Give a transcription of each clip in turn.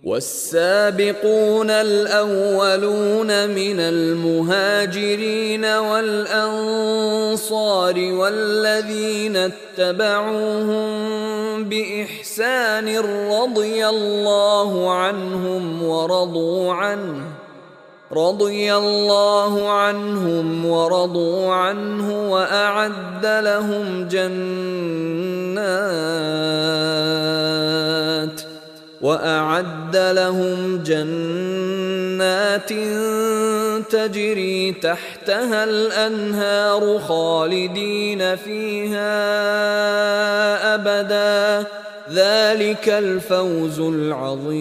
والسابقون الأولون من المهاجرين والأنصار والذين اتبعوهم بإحسان رضي الله عنهم ورضوا عنه وأعد لهم جنات تجري تحتها الأنهار خالدين فيها أبدا ذلك الفوز العظيم.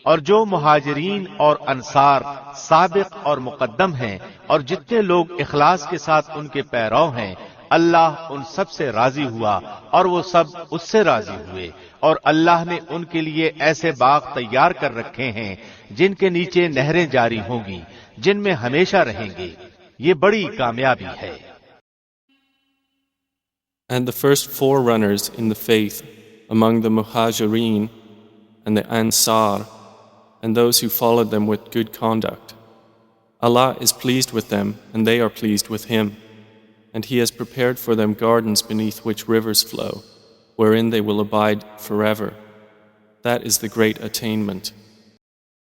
اور جو مہاجرین اور انصار سابق اور مقدم ہیں اور جتنے لوگ اخلاص کے ساتھ ان کے پیرو ہیں، اللہ ان سب سے راضی ہوا اور وہ سب اس سے راضی ہوئے، اور اللہ نے ان کے لیے ایسے باغ تیار کر رکھے ہیں جن کے نیچے نہریں جاری ہوں گی، جن میں ہمیشہ رہیں گے. یہ بڑی کامیابی ہے. And the first forerunners in the faith among the Muhajireen and the Ansar and those who followed them with good conduct. Allah is pleased with them and they are pleased with Him. And He has prepared for them gardens beneath which rivers flow, wherein they will abide forever. That is the great attainment.